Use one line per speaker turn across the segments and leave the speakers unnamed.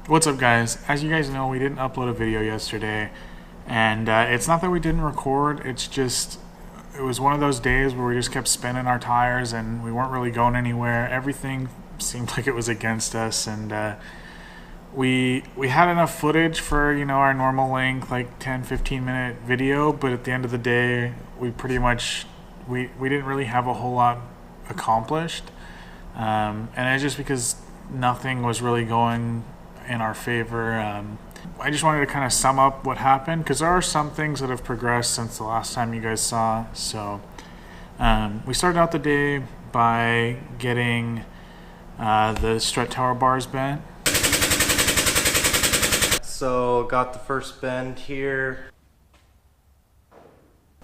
What's up, guys? As you guys know, we didn't upload a video yesterday, and it's not that we didn't record, it's just it was one of those days where we just kept spinning our tires and we weren't really going anywhere. Everything seemed like it was against us, and we had enough footage for, our normal length, like 10-15 minute video, but at the end of the day, we pretty much we didn't really have a whole lot accomplished, and it's just because nothing was really going in our favor. I just wanted to kind of sum up what happened, because there are some things that have progressed since the last time you guys saw. So we started out the day by getting the strut tower bars bent.
So got the first bend here.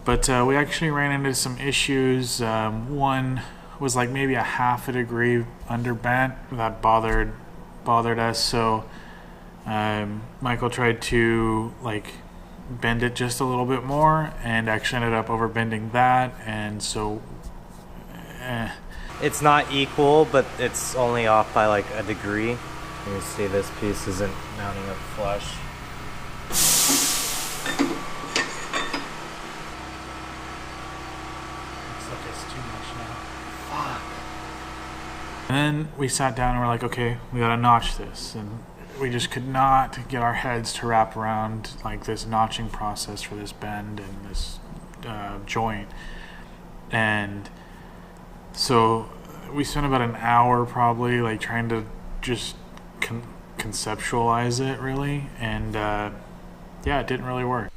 But we actually ran into some issues. One was like maybe a half a degree under bent. That bothered us, so Michael tried to bend it just a little bit more and actually ended up over bending that, and so
It's not equal, but it's only off by like a degree. You see this piece isn't mounting up flush.
Looks like it's too much now. Fuck. And then we sat down and we're like, okay, we gotta notch this, and we just could not get our heads to wrap around like this notching process for this bend and this joint. And so we spent about an hour probably trying to just conceptualize it really, and yeah, it didn't really work.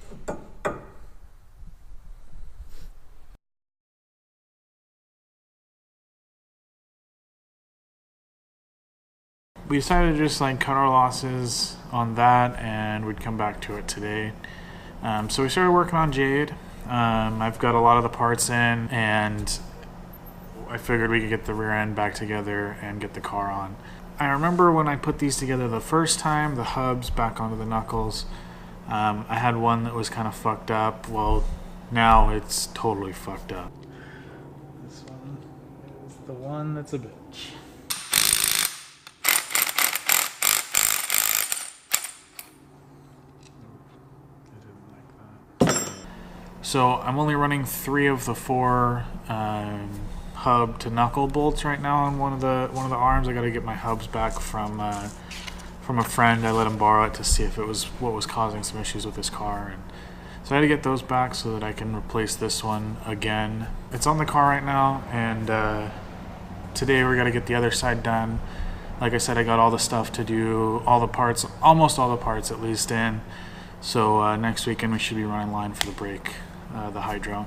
We decided to just cut our losses on that, and we'd come back to it today. So we started working on Jade. I've got a lot of the parts in, and I figured we could get the rear end back together and get the car on. I remember when I put these together the first time, the hubs back onto the knuckles, I had one that was kind of fucked up. Well, now it's totally fucked up. This one is the one that's a bitch. So I'm only running 3 of the 4 hub to knuckle bolts right now on one of the arms. I got to get my hubs back from a friend. I let him borrow it to see if it was what was causing some issues with his car, and so I had to get those back so that I can replace this one again. It's on the car right now, and today we got to get the other side done. Like I said, I got all the stuff to do, all the parts, almost all the parts at least in. So next weekend we should be running line for the brake. The hydro.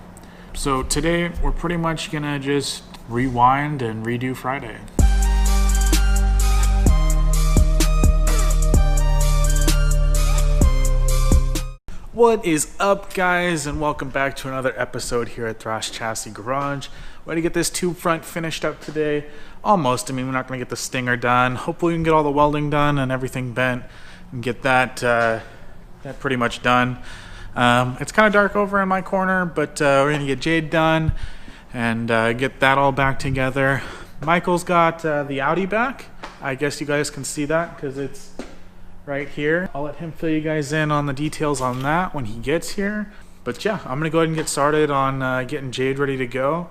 So today we're pretty much gonna just rewind and redo Friday. What is up, guys, and welcome back to another episode here at Thrashed Chassis Garage. We're gonna get this tube front finished up today. Almost. I mean, we're not gonna get the stinger done. Hopefully we can get all the welding done and everything bent and get that pretty much done. It's kind of dark over in my corner, but we're going to get Jade done and get that all back together. Michael's got the Audi back. I guess you guys can see that because it's right here. I'll let him fill you guys in on the details on that when he gets here. But yeah, I'm going to go ahead and get started on getting Jade ready to go,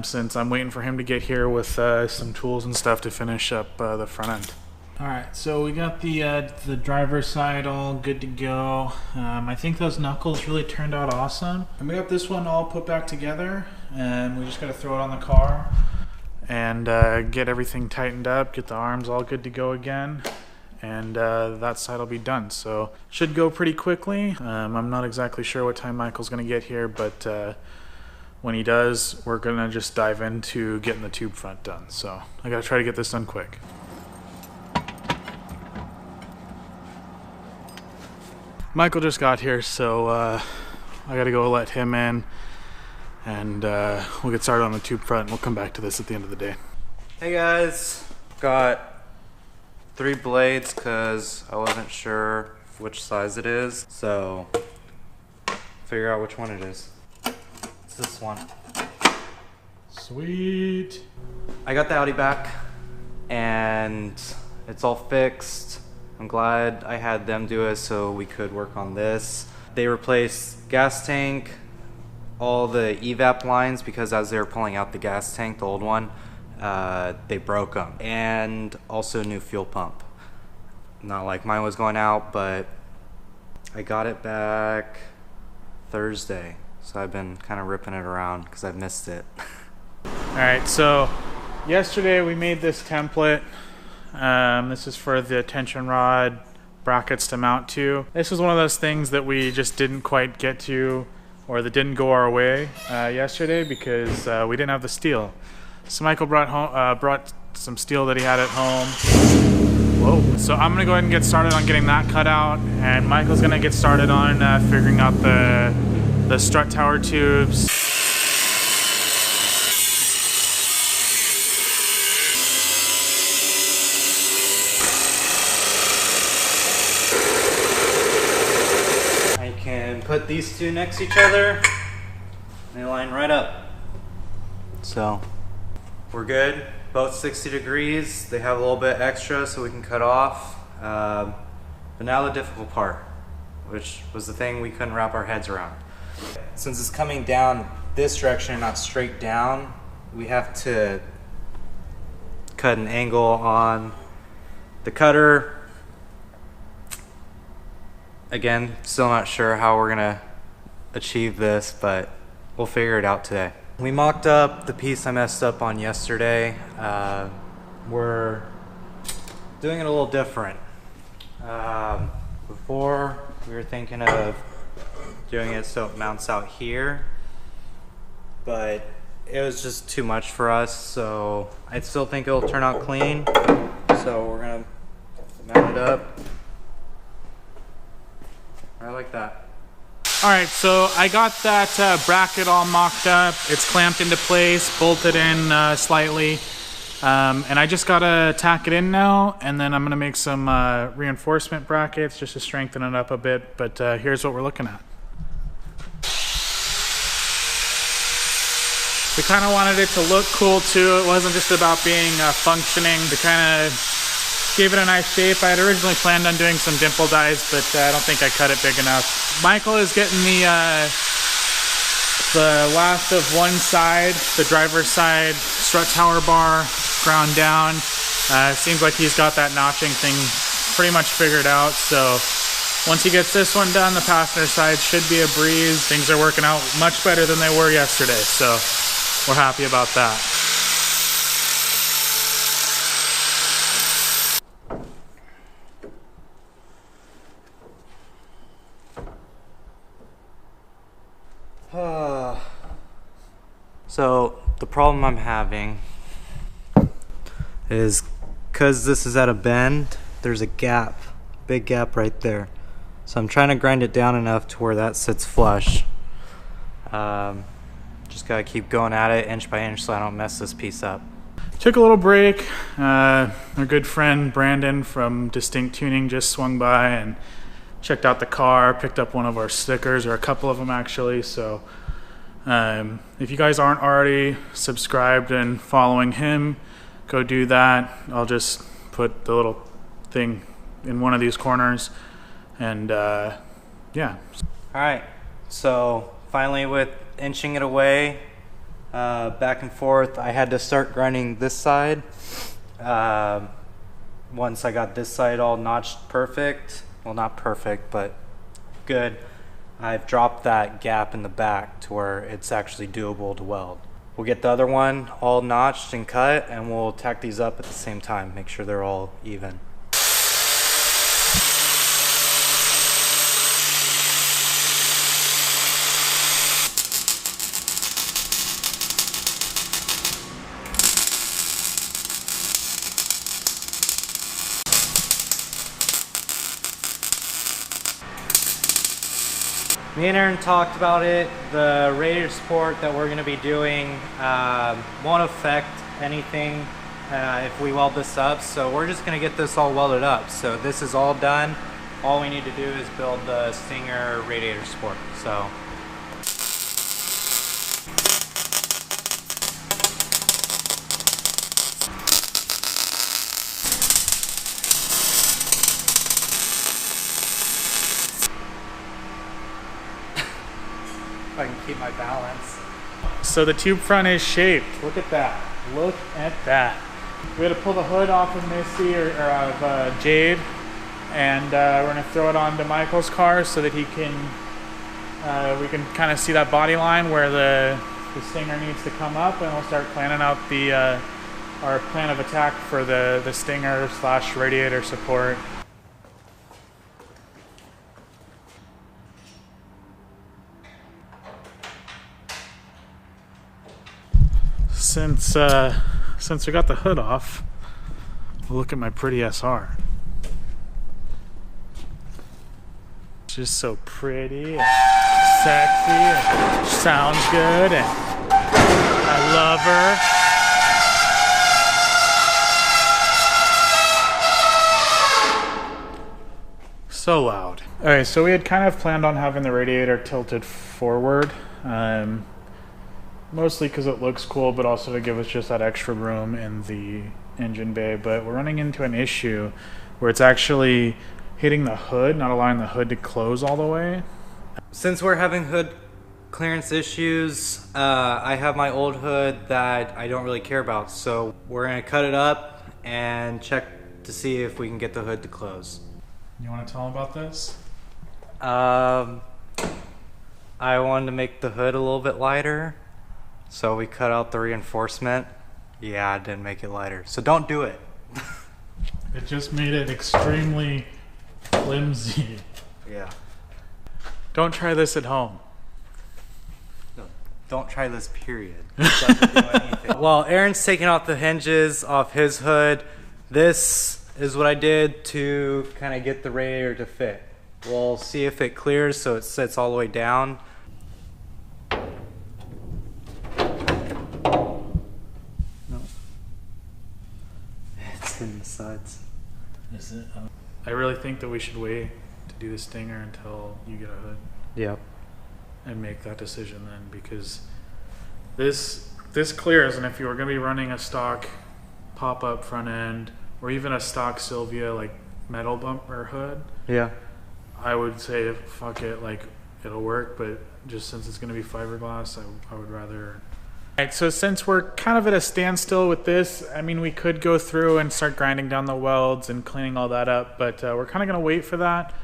since I'm waiting for him to get here with some tools and stuff to finish up the front end. Alright, so we got the driver's side all good to go. I think those knuckles really turned out awesome. And we got this one all put back together, and we just got to throw it on the car and get everything tightened up, get the arms all good to go again, and that side will be done. So should go pretty quickly. I'm not exactly sure what time Michael's going to get here, but when he does, we're going to just dive into getting the tube front done. So I got to try to get this done quick. Michael just got here, so I gotta go let him in, and we'll get started on the tube front, and we'll come back to this at the end of the day.
Hey guys, got 3 blades because I wasn't sure which size it is, so figure out which one it is. It's this one.
Sweet.
I got the Audi back, and it's all fixed. I'm glad I had them do it so we could work on this. They replaced gas tank, all the evap lines, because as they were pulling out the gas tank, the old one, they broke them. And also new fuel pump. Not like mine was going out, but I got it back Thursday. So I've been kind of ripping it around because I've missed it.
All right, so yesterday we made this template. This is for the tension rod brackets to mount to. This was one of those things that we just didn't quite get to, or that didn't go our way yesterday because we didn't have the steel. So Michael brought some steel that he had at home. Whoa. So I'm gonna go ahead and get started on getting that cut out, and Michael's gonna get started on figuring out the strut tower tubes.
I can put these two next to each other. They line right up. So we're good. Both 60 degrees. They have a little bit extra so we can cut off. But now the difficult part, which was the thing we couldn't wrap our heads around. Since it's coming down this direction, not straight down, we have to cut an angle on the cutter. Again, still not sure how we're gonna achieve this, but we'll figure it out today. We mocked up the piece I messed up on yesterday. We're doing it a little different. Before, we were thinking of doing it so it mounts out here, but it was just too much for us, so I still think it'll turn out clean. So we're gonna mount it up right like that.
All right, so I got that bracket all mocked up. It's clamped into place, bolted in slightly, and I just gotta tack it in now, and then I'm gonna make some reinforcement brackets just to strengthen it up a bit, but here's what we're looking at. We kind of wanted it to look cool too. It wasn't just about being functioning. To kind of gave it a nice shape. I had originally planned on doing some dimple dies, but I don't think I cut it big enough. Michael is getting the last of one side, the driver's side strut tower bar ground down. Seems like he's got that notching thing pretty much figured out. So once he gets this one done, the passenger side should be a breeze. Things are working out much better than they were yesterday. So we're happy about that.
So the problem I'm having is because this is at a bend, there's a gap, big gap right there. So I'm trying to grind it down enough to where that sits flush. Just gotta keep going at it inch by inch so I don't mess this piece up.
Took a little break. Our good friend Brandon from Distinct Tuning just swung by and checked out the car, picked up one of our stickers, or a couple of them actually. So if you guys aren't already subscribed and following him, go do that. I'll just put the little thing in one of these corners, and yeah.
All right, so finally with inching it away, back and forth, I had to start grinding this side. Once I got this side all notched perfect, well, not perfect, but good, I've dropped that gap in the back to where it's actually doable to weld. We'll get the other one all notched and cut, and we'll tack these up at the same time, make sure they're all even. Me and Aaron talked about it. The radiator support that we're going to be doing won't affect anything if we weld this up. So we're just going to get this all welded up. So this is all done. All we need to do is build the Stinger radiator support. So. I can keep my balance.
So the tube front is shaped. Look at that. Look at that. We had to pull the hood off of Missy or out of Jade, and we're gonna throw it onto Michael's car so that he can, we can kind of see that body line where the Stinger needs to come up, and we'll start planning out the our plan of attack for the Stinger / radiator support. Since we got the hood off, we'll look at my pretty SR. It's just so pretty and sexy and sounds good, and I love her. So loud. Alright, so we had kind of planned on having the radiator tilted forward. Mostly because it looks cool, but also to give us just that extra room in the engine bay. But we're running into an issue where it's actually hitting the hood, not allowing the hood to close all the way.
Since we're having hood clearance issues, I have my old hood that I don't really care about. So we're gonna cut it up and check to see if we can get the hood to close.
You want to tell them about this?
I wanted to make the hood a little bit lighter. So we cut out the reinforcement. Yeah, it didn't make it lighter. So don't do it.
It just made it extremely flimsy.
Yeah.
Don't try this at home.
No, don't try this, period. It doesn't do anything. While Aaron's taking out the hinges off his hood, this is what I did to kind of get the radiator to fit. We'll see if it clears so it sits all the way down. In the sides.
Is it? I really think that we should wait to do the Stinger until you get a hood.
Yep.
And make that decision then, because this clears, and if you were going to be running a stock pop-up front end or even a stock Sylvia like metal bumper hood,
yeah,
I would say fuck it, like it'll work, but just since it's going to be fiberglass, I would rather. Alright, so since we're kind of at a standstill with this, I mean, we could go through and start grinding down the welds and cleaning all that up, but we're kind of going to wait for that.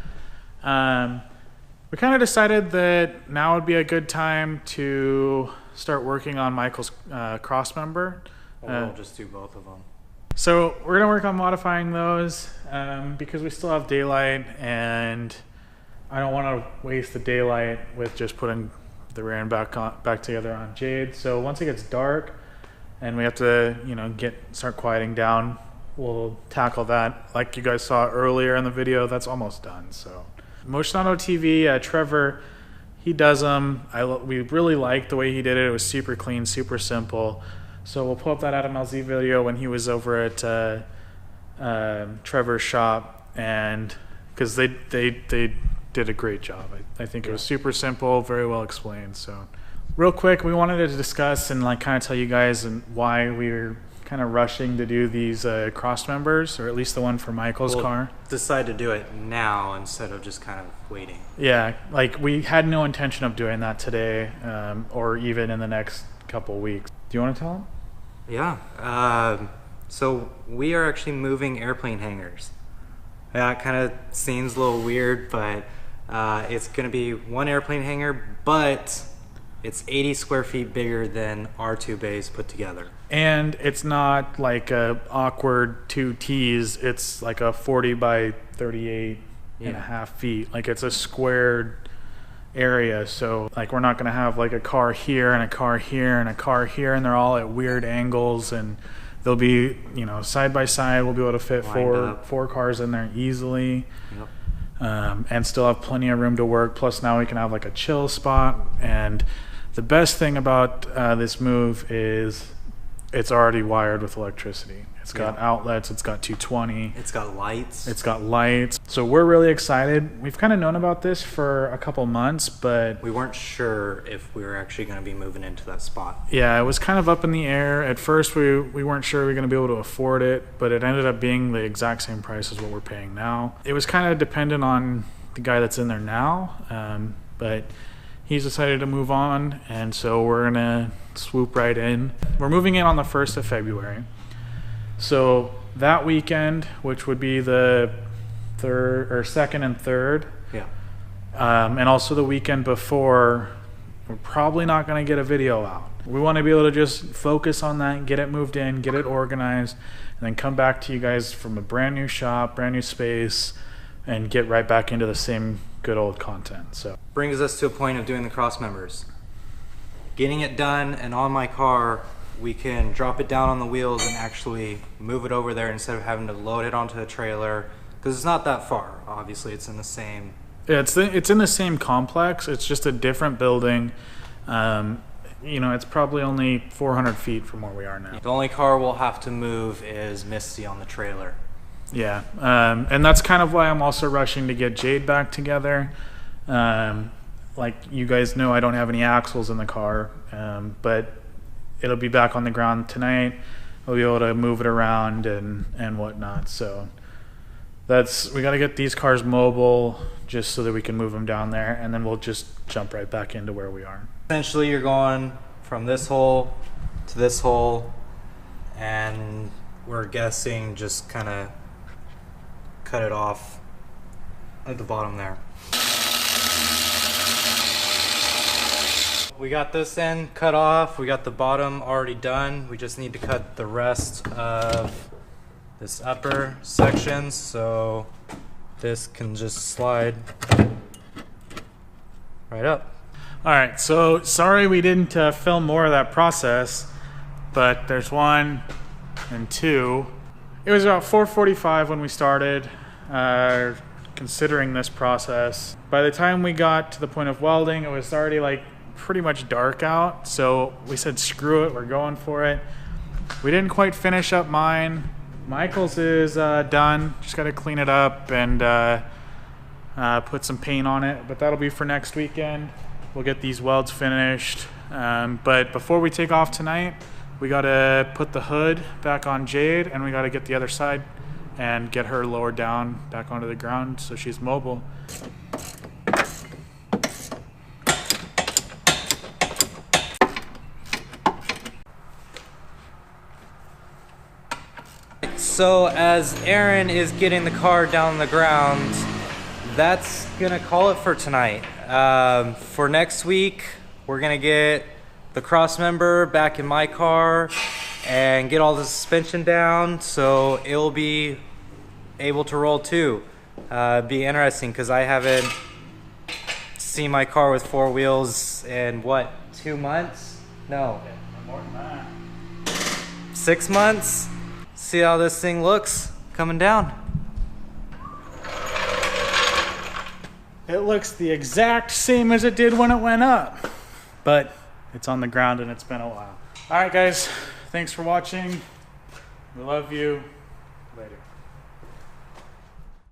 We kind of decided that now would be a good time to start working on Michael's cross member.
We'll just do both of them.
So we're going to work on modifying those because we still have daylight, and I don't want to waste the daylight with just putting the rear end back together on Jade. So once it gets dark and we have to, start quieting down, we'll tackle that. Like you guys saw earlier in the video, that's almost done. So Motion Auto TV, Trevor, he does them. We really liked the way he did it. It was super clean, super simple. So we'll pull up that Adam LZ video when he was over at Trevor's shop, and because they did a great job. I think it was super simple, very well explained. So real quick, we wanted to discuss and kind of tell you guys and why we were kind of rushing to do these cross members, or at least the one for Michael's car.
Decide to do it now instead of just kind of waiting.
Yeah, we had no intention of doing that today, or even in the next couple weeks. Do you want to tell them?
Yeah. So we are actually moving airplane hangars. That kind of seems a little weird, but it's going to be one airplane hangar, but it's 80 square feet bigger than our two bays put together. And
it's not like a awkward 2 T's. It's like a 40 by 38 and a half feet. Like it's a squared area. So we're not going to have like a car here and a car here and a car here, and they're all at weird angles, and they'll be, side by side. We'll be able to fit four cars in there easily.
Yep.
And still have plenty of room to work. Plus now we can have like a chill spot. And the best thing about this move is it's already wired with electricity. It's got outlets, it's got 220.
It's got lights.
It's got lights. So we're really excited. We've kind of known about this for a couple months, but
we weren't sure if we were actually going to be moving into that spot.
Yeah, it was kind of up in the air. At first we weren't sure we were going to be able to afford it, but it ended up being the exact same price as what we're paying now. It was kind of dependent on the guy that's in there now, but he's decided to move on, and so we're gonna swoop right in. We're moving in on the 1st of February. So that weekend, which would be the 2nd and 3rd,
Yeah.
and also the weekend before, we're probably not going to get a video out. We want to be able to just focus on that, get it moved in, get it organized, and then come back to you guys from a brand new shop, brand new space, and get right back into the same good old content. So
Brings us to a point of doing the cross members. Getting it done, and on my car, we can drop it down on the wheels and actually move it over there instead of having to load it onto a trailer, because it's not that far. Obviously, it's in the same...
yeah, it's in the same complex. It's just a different building. You know, it's probably only 400 feet from where we are now.
The only car we'll have to move is Misty on the trailer.
Yeah, and that's kind of why I'm also rushing to get Jade back together. Like you guys know, I don't have any axles in the car, but it'll be back on the ground tonight. I'll be able to move it around and whatnot. So we got to get these cars mobile just so that we can move them down there, and then we'll just jump right back into where we are.
Essentially, you're going from this hole to this hole, and we're guessing just kind of cut it off at the bottom there. We got this end cut off, we got the bottom already done. We just need to cut the rest of this upper section so this can just slide right up.
All right, so sorry we didn't film more of that process, but there's 1 and 2. It was about 4:45 when we started considering this process. By the time we got to the point of welding, it was already like pretty much dark out, so we said screw it, we're going for it. We didn't quite finish up mine. Michael's is done, just got to clean it up and put some paint on it, but that'll be for next weekend. We'll get these welds finished, but before we take off tonight, we got to put the hood back on Jade, and we got to get the other side and get her lowered down back onto the ground so she's mobile.
So as Aaron is getting the car down the ground, that's gonna call it for tonight. For next week, we're gonna get the cross member back in my car and get all the suspension down so it'll be able to roll too. Be interesting because I haven't seen my car with 4 wheels in what, 2 months? No,
More than that.
6 months. See how this thing looks coming down.
It looks the exact same as it did when it went up, but it's on the ground and it's been a while. All right, guys, thanks for watching. We love you. Later.